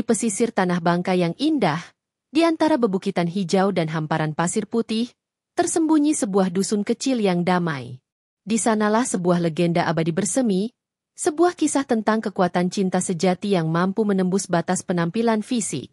Di pesisir tanah Bangka yang indah, di antara bebukitan hijau dan hamparan pasir putih, tersembunyi sebuah dusun kecil yang damai. Di sanalah sebuah legenda abadi bersemi, sebuah kisah tentang kekuatan cinta sejati yang mampu menembus batas penampilan fisik.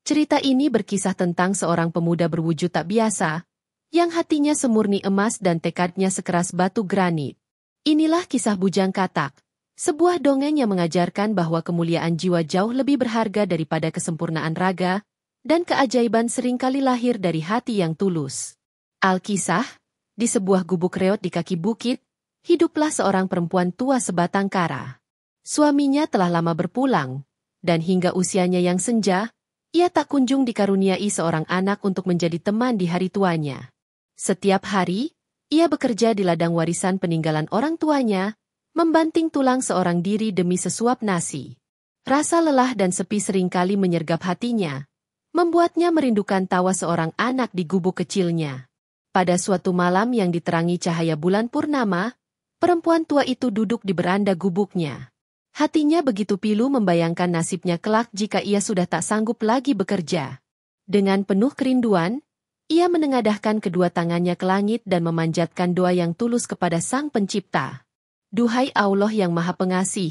Cerita ini berkisah tentang seorang pemuda berwujud tak biasa, yang hatinya semurni emas dan tekadnya sekeras batu granit. Inilah kisah Bujang Katak, sebuah dongeng yang mengajarkan bahwa kemuliaan jiwa jauh lebih berharga daripada kesempurnaan raga, dan keajaiban seringkali lahir dari hati yang tulus. Alkisah, di sebuah gubuk reot di kaki bukit, hiduplah seorang perempuan tua sebatang kara. Suaminya telah lama berpulang, dan hingga usianya yang senja, ia tak kunjung dikaruniai seorang anak untuk menjadi teman di hari tuanya. Setiap hari, ia bekerja di ladang warisan peninggalan orang tuanya, membanting tulang seorang diri demi sesuap nasi. Rasa lelah dan sepi seringkali menyergap hatinya, membuatnya merindukan tawa seorang anak di gubuk kecilnya. Pada suatu malam yang diterangi cahaya bulan purnama, perempuan tua itu duduk di beranda gubuknya. Hatinya begitu pilu membayangkan nasibnya kelak jika ia sudah tak sanggup lagi bekerja. Dengan penuh kerinduan, ia menengadahkan kedua tangannya ke langit dan memanjatkan doa yang tulus kepada Sang Pencipta. Duhai Allah yang Maha Pengasih,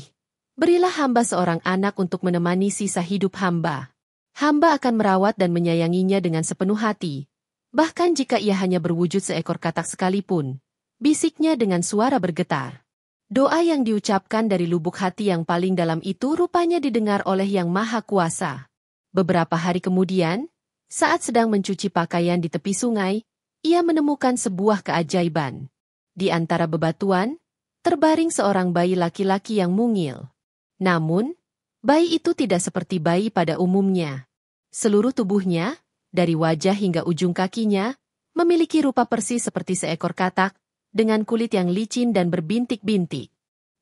berilah hamba seorang anak untuk menemani sisa hidup hamba. Hamba akan merawat dan menyayanginya dengan sepenuh hati, bahkan jika ia hanya berwujud seekor katak sekalipun, bisiknya dengan suara bergetar. Doa yang diucapkan dari lubuk hati yang paling dalam itu rupanya didengar oleh Yang Maha Kuasa. Beberapa hari kemudian, saat sedang mencuci pakaian di tepi sungai, ia menemukan sebuah keajaiban. Di antara bebatuan, terbaring seorang bayi laki-laki yang mungil. Namun, bayi itu tidak seperti bayi pada umumnya. Seluruh tubuhnya, dari wajah hingga ujung kakinya, memiliki rupa persis seperti seekor katak, dengan kulit yang licin dan berbintik-bintik.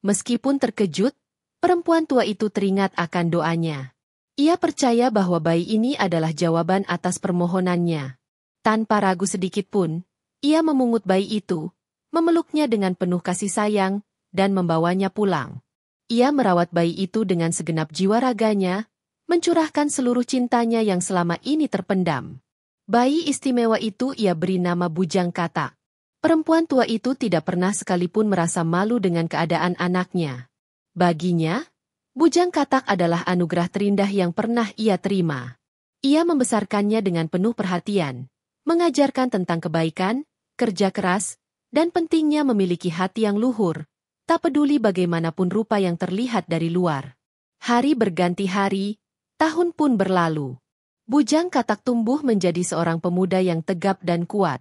Meskipun terkejut, perempuan tua itu teringat akan doanya. Ia percaya bahwa bayi ini adalah jawaban atas permohonannya. Tanpa ragu sedikit pun, ia memungut bayi itu, memeluknya dengan penuh kasih sayang, dan membawanya pulang. Ia merawat bayi itu dengan segenap jiwa raganya, mencurahkan seluruh cintanya yang selama ini terpendam. Bayi istimewa itu ia beri nama Bujang Katak. Perempuan tua itu tidak pernah sekalipun merasa malu dengan keadaan anaknya. Baginya, Bujang Katak adalah anugerah terindah yang pernah ia terima. Ia membesarkannya dengan penuh perhatian, mengajarkan tentang kebaikan, kerja keras, dan pentingnya memiliki hati yang luhur, tak peduli bagaimanapun rupa yang terlihat dari luar. Hari berganti hari, tahun pun berlalu. Bujang Katak tumbuh menjadi seorang pemuda yang tegap dan kuat.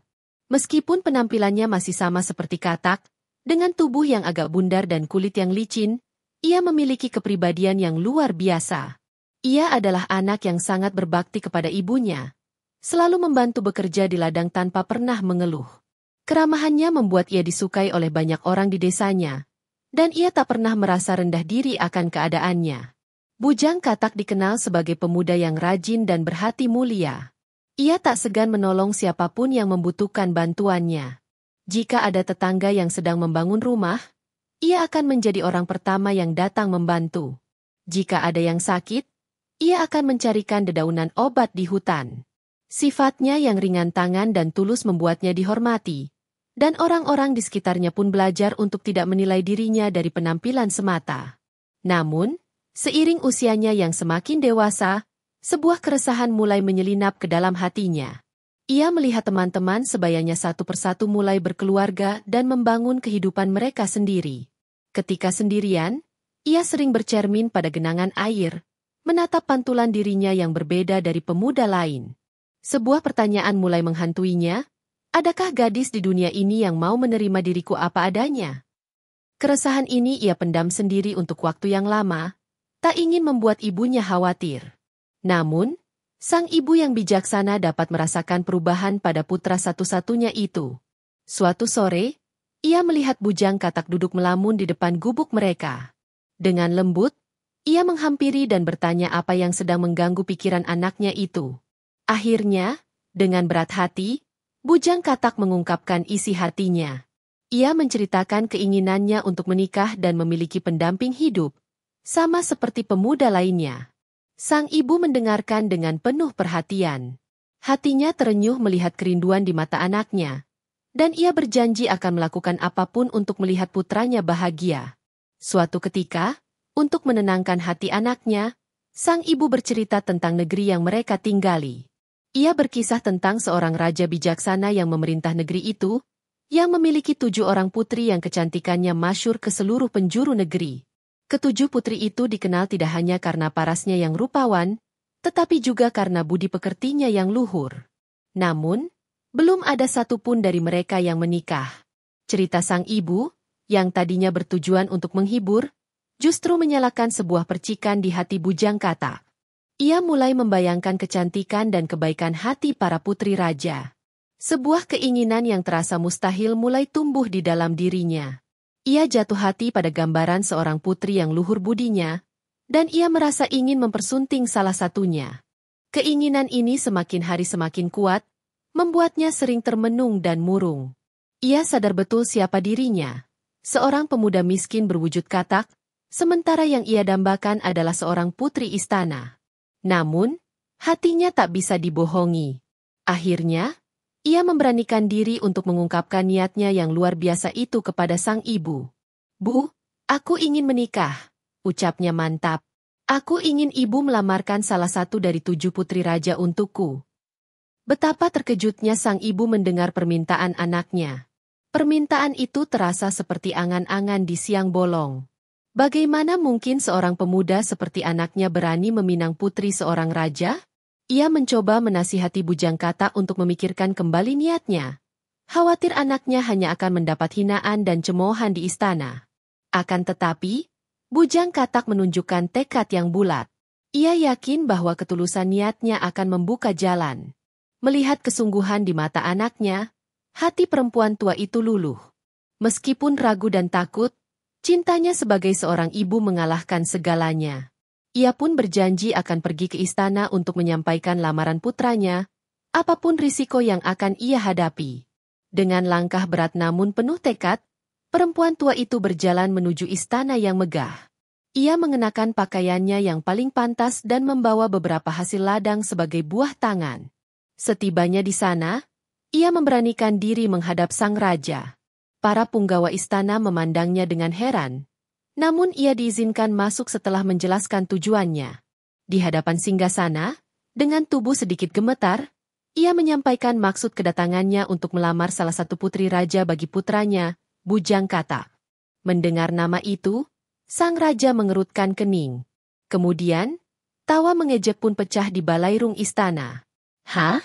Meskipun penampilannya masih sama seperti katak, dengan tubuh yang agak bundar dan kulit yang licin, ia memiliki kepribadian yang luar biasa. Ia adalah anak yang sangat berbakti kepada ibunya, selalu membantu bekerja di ladang tanpa pernah mengeluh. Keramahannya membuat ia disukai oleh banyak orang di desanya, dan ia tak pernah merasa rendah diri akan keadaannya. Bujang Katak dikenal sebagai pemuda yang rajin dan berhati mulia. Ia tak segan menolong siapapun yang membutuhkan bantuannya. Jika ada tetangga yang sedang membangun rumah, ia akan menjadi orang pertama yang datang membantu. Jika ada yang sakit, ia akan mencarikan dedaunan obat di hutan. Sifatnya yang ringan tangan dan tulus membuatnya dihormati, dan orang-orang di sekitarnya pun belajar untuk tidak menilai dirinya dari penampilan semata. Namun, seiring usianya yang semakin dewasa, sebuah keresahan mulai menyelinap ke dalam hatinya. Ia melihat teman-teman sebayanya satu persatu mulai berkeluarga dan membangun kehidupan mereka sendiri. Ketika sendirian, ia sering bercermin pada genangan air, menatap pantulan dirinya yang berbeda dari pemuda lain. Sebuah pertanyaan mulai menghantuinya, adakah gadis di dunia ini yang mau menerima diriku apa adanya? Keresahan ini ia pendam sendiri untuk waktu yang lama, tak ingin membuat ibunya khawatir. Namun, sang ibu yang bijaksana dapat merasakan perubahan pada putra satu-satunya itu. Suatu sore, ia melihat Bujang Katak duduk melamun di depan gubuk mereka. Dengan lembut, ia menghampiri dan bertanya apa yang sedang mengganggu pikiran anaknya itu. Akhirnya, dengan berat hati, Bujang Katak mengungkapkan isi hatinya. Ia menceritakan keinginannya untuk menikah dan memiliki pendamping hidup, sama seperti pemuda lainnya. Sang ibu mendengarkan dengan penuh perhatian. Hatinya terenyuh melihat kerinduan di mata anaknya. Dan ia berjanji akan melakukan apapun untuk melihat putranya bahagia. Suatu ketika, untuk menenangkan hati anaknya, sang ibu bercerita tentang negeri yang mereka tinggali. Ia berkisah tentang seorang raja bijaksana yang memerintah negeri itu, yang memiliki 7 orang putri yang kecantikannya masyhur ke seluruh penjuru negeri. Ketujuh putri itu dikenal tidak hanya karena parasnya yang rupawan, tetapi juga karena budi pekertinya yang luhur. Namun, belum ada satupun dari mereka yang menikah. Cerita sang ibu, yang tadinya bertujuan untuk menghibur, justru menyalakan sebuah percikan di hati Bujang Katak. Ia mulai membayangkan kecantikan dan kebaikan hati para putri raja. Sebuah keinginan yang terasa mustahil mulai tumbuh di dalam dirinya. Ia jatuh hati pada gambaran seorang putri yang luhur budinya, dan ia merasa ingin mempersunting salah satunya. Keinginan ini semakin hari semakin kuat, membuatnya sering termenung dan murung. Ia sadar betul siapa dirinya. Seorang pemuda miskin berwujud katak, sementara yang ia dambakan adalah seorang putri istana. Namun, hatinya tak bisa dibohongi. Akhirnya, ia memberanikan diri untuk mengungkapkan niatnya yang luar biasa itu kepada sang ibu. "Bu, aku ingin menikah," ucapnya mantap. "Aku ingin ibu melamarkan salah satu dari 7 putri raja untukku." Betapa terkejutnya sang ibu mendengar permintaan anaknya. Permintaan itu terasa seperti angan-angan di siang bolong. Bagaimana mungkin seorang pemuda seperti anaknya berani meminang putri seorang raja? Ia mencoba menasihati Bujang Katak untuk memikirkan kembali niatnya. Khawatir anaknya hanya akan mendapat hinaan dan cemoohan di istana. Akan tetapi, Bujang Katak menunjukkan tekad yang bulat. Ia yakin bahwa ketulusan niatnya akan membuka jalan. Melihat kesungguhan di mata anaknya, hati perempuan tua itu luluh. Meskipun ragu dan takut, cintanya sebagai seorang ibu mengalahkan segalanya. Ia pun berjanji akan pergi ke istana untuk menyampaikan lamaran putranya, apapun risiko yang akan ia hadapi. Dengan langkah berat namun penuh tekad, perempuan tua itu berjalan menuju istana yang megah. Ia mengenakan pakaiannya yang paling pantas dan membawa beberapa hasil ladang sebagai buah tangan. Setibanya di sana, ia memberanikan diri menghadap sang raja. Para punggawa istana memandangnya dengan heran. Namun ia diizinkan masuk setelah menjelaskan tujuannya. Di hadapan singgasana, dengan tubuh sedikit gemetar, ia menyampaikan maksud kedatangannya untuk melamar salah satu putri raja bagi putranya, Bujang Katak. Mendengar nama itu, sang raja mengerutkan kening. Kemudian, tawa mengejek pun pecah di balairung istana. "Hah?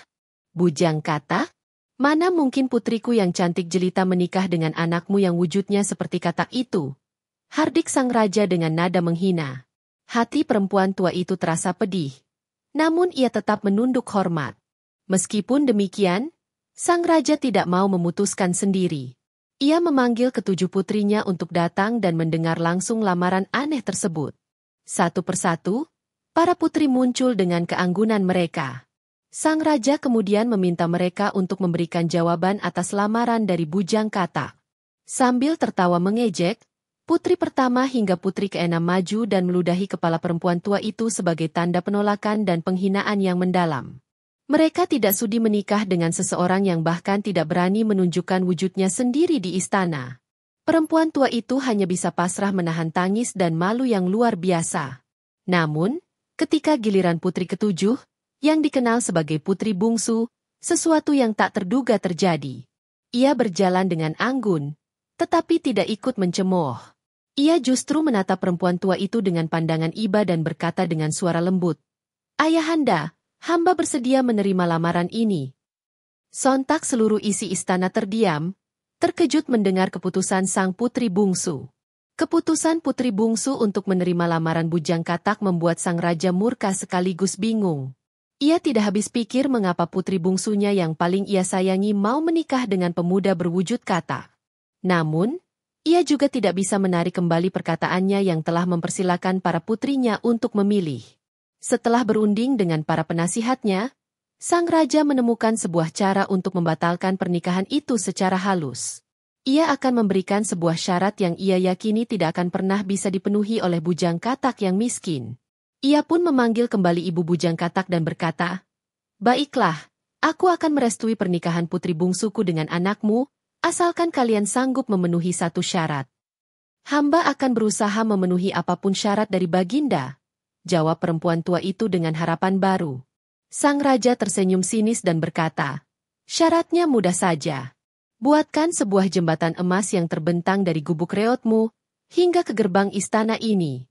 Bujang Katak? Mana mungkin putriku yang cantik jelita menikah dengan anakmu yang wujudnya seperti katak itu?" Hardik sang raja dengan nada menghina. Hati perempuan tua itu terasa pedih. Namun ia tetap menunduk hormat. Meskipun demikian, sang raja tidak mau memutuskan sendiri. Ia memanggil ketujuh putrinya untuk datang dan mendengar langsung lamaran aneh tersebut. Satu persatu, para putri muncul dengan keanggunan mereka. Sang raja kemudian meminta mereka untuk memberikan jawaban atas lamaran dari Bujang Katak. Sambil tertawa mengejek, putri pertama hingga putri keenam maju dan meludahi kepala perempuan tua itu sebagai tanda penolakan dan penghinaan yang mendalam. Mereka tidak sudi menikah dengan seseorang yang bahkan tidak berani menunjukkan wujudnya sendiri di istana. Perempuan tua itu hanya bisa pasrah menahan tangis dan malu yang luar biasa. Namun, ketika giliran putri ketujuh, yang dikenal sebagai putri bungsu, sesuatu yang tak terduga terjadi. Ia berjalan dengan anggun, tetapi tidak ikut mencemooh. Ia justru menatap perempuan tua itu dengan pandangan iba dan berkata dengan suara lembut, "Ayahanda, hamba bersedia menerima lamaran ini." Sontak seluruh isi istana terdiam, terkejut mendengar keputusan sang putri bungsu. Keputusan putri bungsu untuk menerima lamaran Bujang Katak membuat sang raja murka sekaligus bingung. Ia tidak habis pikir mengapa putri bungsunya yang paling ia sayangi mau menikah dengan pemuda berwujud katak. Namun, ia juga tidak bisa menarik kembali perkataannya yang telah mempersilakan para putrinya untuk memilih. Setelah berunding dengan para penasihatnya, sang raja menemukan sebuah cara untuk membatalkan pernikahan itu secara halus. Ia akan memberikan sebuah syarat yang ia yakini tidak akan pernah bisa dipenuhi oleh Bujang Katak yang miskin. Ia pun memanggil kembali ibu bujang katak dan berkata, "Baiklah, aku akan merestui pernikahan putri bungsuku dengan anakmu, asalkan kalian sanggup memenuhi satu syarat." "Hamba akan berusaha memenuhi apapun syarat dari Baginda," jawab perempuan tua itu dengan harapan baru. Sang raja tersenyum sinis dan berkata, "Syaratnya mudah saja. Buatkan sebuah jembatan emas yang terbentang dari gubuk reotmu hingga ke gerbang istana ini.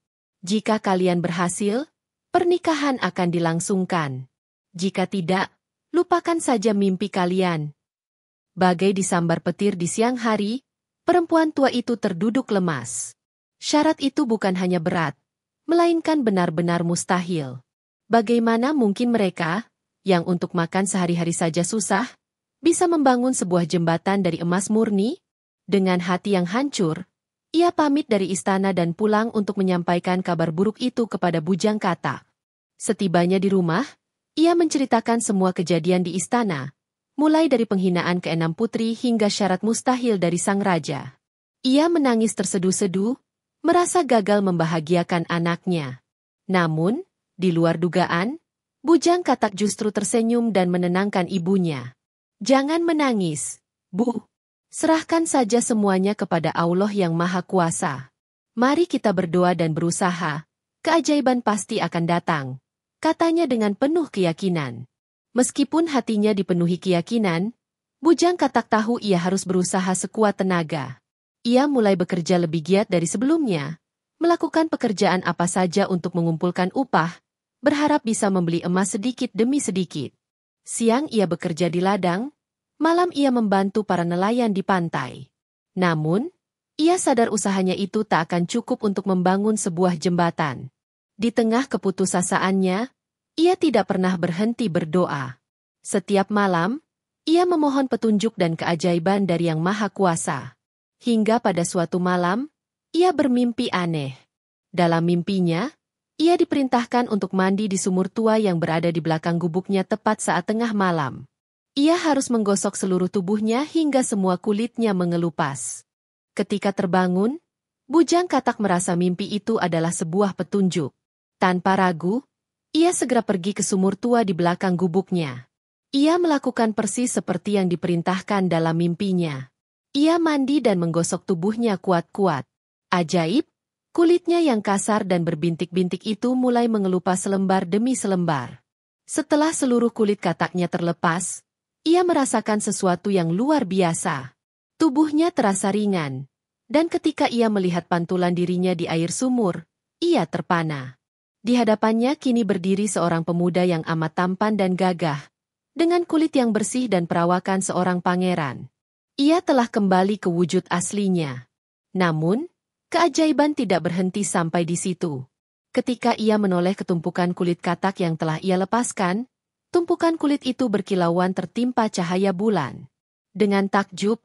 Jika kalian berhasil, pernikahan akan dilangsungkan. Jika tidak, lupakan saja mimpi kalian." Bagai disambar petir di siang hari, perempuan tua itu terduduk lemas. Syarat itu bukan hanya berat, melainkan benar-benar mustahil. Bagaimana mungkin mereka, yang untuk makan sehari-hari saja susah, bisa membangun sebuah jembatan dari emas murni? Dengan hati yang hancur, ia pamit dari istana dan pulang untuk menyampaikan kabar buruk itu kepada bujang katak. Setibanya di rumah, ia menceritakan semua kejadian di istana, mulai dari penghinaan keenam putri hingga syarat mustahil dari sang raja. Ia menangis terseduh-seduh, merasa gagal membahagiakan anaknya. Namun, di luar dugaan, bujang katak justru tersenyum dan menenangkan ibunya. "Jangan menangis, Bu. Serahkan saja semuanya kepada Allah yang Maha Kuasa. Mari kita berdoa dan berusaha, keajaiban pasti akan datang," katanya dengan penuh keyakinan. Meskipun hatinya dipenuhi keyakinan, bujang katak tahu ia harus berusaha sekuat tenaga. Ia mulai bekerja lebih giat dari sebelumnya, melakukan pekerjaan apa saja untuk mengumpulkan upah, berharap bisa membeli emas sedikit demi sedikit. Siang ia bekerja di ladang, malam ia membantu para nelayan di pantai. Namun, ia sadar usahanya itu tak akan cukup untuk membangun sebuah jembatan. Di tengah keputusasaannya, ia tidak pernah berhenti berdoa. Setiap malam, ia memohon petunjuk dan keajaiban dari Yang Maha Kuasa. Hingga pada suatu malam, ia bermimpi aneh. Dalam mimpinya, ia diperintahkan untuk mandi di sumur tua yang berada di belakang gubuknya tepat saat tengah malam. Ia harus menggosok seluruh tubuhnya hingga semua kulitnya mengelupas. Ketika terbangun, bujang katak merasa mimpi itu adalah sebuah petunjuk. Tanpa ragu, ia segera pergi ke sumur tua di belakang gubuknya. Ia melakukan persis seperti yang diperintahkan dalam mimpinya. Ia mandi dan menggosok tubuhnya kuat-kuat. Ajaib, kulitnya yang kasar dan berbintik-bintik itu mulai mengelupas selembar demi selembar. Setelah seluruh kulit kataknya terlepas, ia merasakan sesuatu yang luar biasa. Tubuhnya terasa ringan, dan ketika ia melihat pantulan dirinya di air sumur, ia terpana. Di hadapannya kini berdiri seorang pemuda yang amat tampan dan gagah, dengan kulit yang bersih dan perawakan seorang pangeran. Ia telah kembali ke wujud aslinya. Namun, keajaiban tidak berhenti sampai di situ. Ketika ia menoleh ke tumpukan kulit katak yang telah ia lepaskan, tumpukan kulit itu berkilauan tertimpa cahaya bulan. Dengan takjub,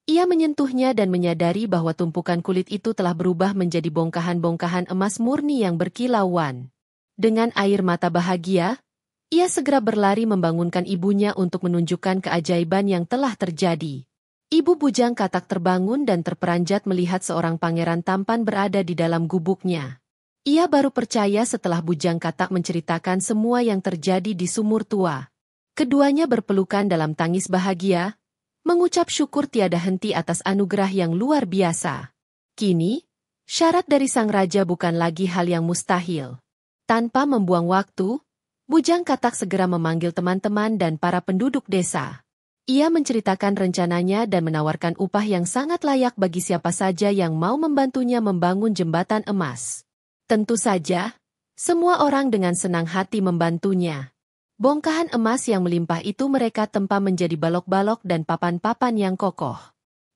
ia menyentuhnya dan menyadari bahwa tumpukan kulit itu telah berubah menjadi bongkahan-bongkahan emas murni yang berkilauan. Dengan air mata bahagia, ia segera berlari membangunkan ibunya untuk menunjukkan keajaiban yang telah terjadi. Ibu bujang katak terbangun dan terperanjat melihat seorang pangeran tampan berada di dalam gubuknya. Ia baru percaya setelah bujang katak menceritakan semua yang terjadi di sumur tua. Keduanya berpelukan dalam tangis bahagia, mengucap syukur tiada henti atas anugerah yang luar biasa. Kini, syarat dari sang raja bukan lagi hal yang mustahil. Tanpa membuang waktu, bujang katak segera memanggil teman-teman dan para penduduk desa. Ia menceritakan rencananya dan menawarkan upah yang sangat layak bagi siapa saja yang mau membantunya membangun jembatan emas. Tentu saja, semua orang dengan senang hati membantunya. Bongkahan emas yang melimpah itu mereka tempa menjadi balok-balok dan papan-papan yang kokoh.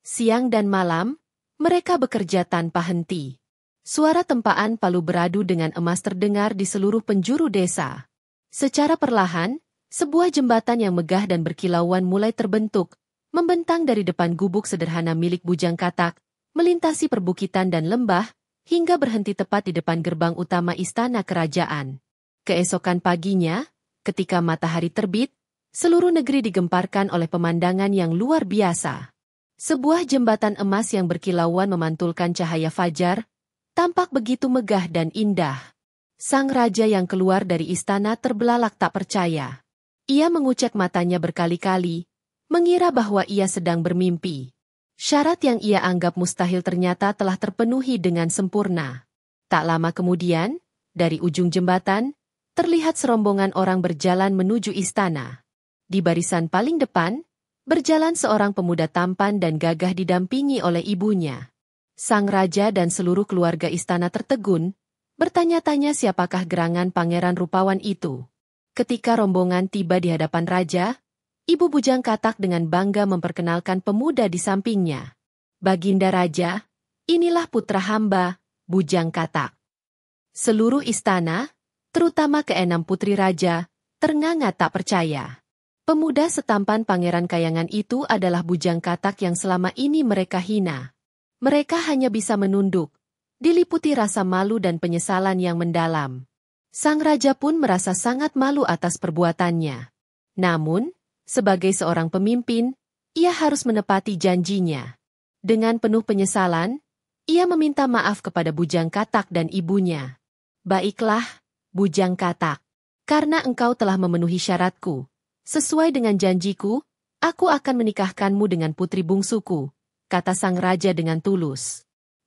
Siang dan malam, mereka bekerja tanpa henti. Suara tempaan palu beradu dengan emas terdengar di seluruh penjuru desa. Secara perlahan, sebuah jembatan yang megah dan berkilauan mulai terbentuk, membentang dari depan gubuk sederhana milik bujang katak, melintasi perbukitan dan lembah, hingga berhenti tepat di depan gerbang utama istana kerajaan. Keesokan paginya, ketika matahari terbit, seluruh negeri digemparkan oleh pemandangan yang luar biasa. Sebuah jembatan emas yang berkilauan memantulkan cahaya fajar, tampak begitu megah dan indah. Sang raja yang keluar dari istana terbelalak tak percaya. Ia mengucek matanya berkali-kali, mengira bahwa ia sedang bermimpi. Syarat yang ia anggap mustahil ternyata telah terpenuhi dengan sempurna. Tak lama kemudian, dari ujung jembatan, terlihat serombongan orang berjalan menuju istana. Di barisan paling depan, berjalan seorang pemuda tampan dan gagah didampingi oleh ibunya. Sang raja dan seluruh keluarga istana tertegun, bertanya-tanya siapakah gerangan pangeran rupawan itu. Ketika rombongan tiba di hadapan raja, Ibu Bujang Katak dengan bangga memperkenalkan pemuda di sampingnya. Baginda Raja, inilah putra hamba, Bujang Katak. Seluruh istana, terutama keenam putri raja, ternganga tak percaya. Pemuda setampan Pangeran Kayangan itu adalah Bujang Katak yang selama ini mereka hina. Mereka hanya bisa menunduk, diliputi rasa malu dan penyesalan yang mendalam. Sang raja pun merasa sangat malu atas perbuatannya. Namun, sebagai seorang pemimpin, ia harus menepati janjinya. Dengan penuh penyesalan, ia meminta maaf kepada Bujang Katak dan ibunya. Baiklah, Bujang Katak. Karena engkau telah memenuhi syaratku. Sesuai dengan janjiku, aku akan menikahkanmu dengan putri bungsuku, kata sang raja dengan tulus.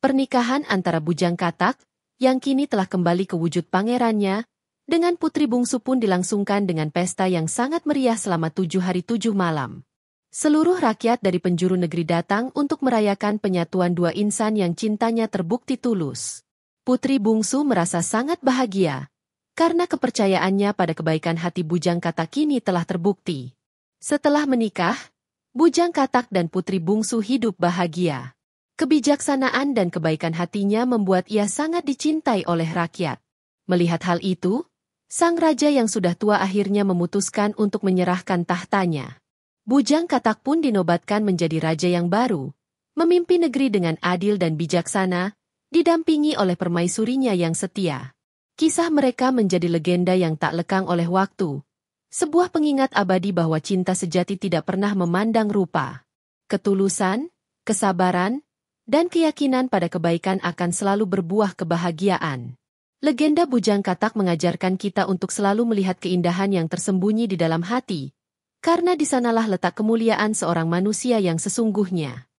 Pernikahan antara Bujang Katak, yang kini telah kembali ke wujud pangerannya, dengan putri bungsu pun dilangsungkan dengan pesta yang sangat meriah selama 7 hari 7 malam. Seluruh rakyat dari penjuru negeri datang untuk merayakan penyatuan dua insan yang cintanya terbukti tulus. Putri bungsu merasa sangat bahagia, karena kepercayaannya pada kebaikan hati Bujang Katak kini telah terbukti. Setelah menikah, Bujang Katak dan putri bungsu hidup bahagia. Kebijaksanaan dan kebaikan hatinya membuat ia sangat dicintai oleh rakyat. Melihat hal itu, sang raja yang sudah tua akhirnya memutuskan untuk menyerahkan tahtanya. Bujang Katak pun dinobatkan menjadi raja yang baru, memimpin negeri dengan adil dan bijaksana, didampingi oleh permaisurinya yang setia. Kisah mereka menjadi legenda yang tak lekang oleh waktu. Sebuah pengingat abadi bahwa cinta sejati tidak pernah memandang rupa. Ketulusan, kesabaran, dan keyakinan pada kebaikan akan selalu berbuah kebahagiaan. Legenda Bujang Katak mengajarkan kita untuk selalu melihat keindahan yang tersembunyi di dalam hati, karena di sanalah letak kemuliaan seorang manusia yang sesungguhnya.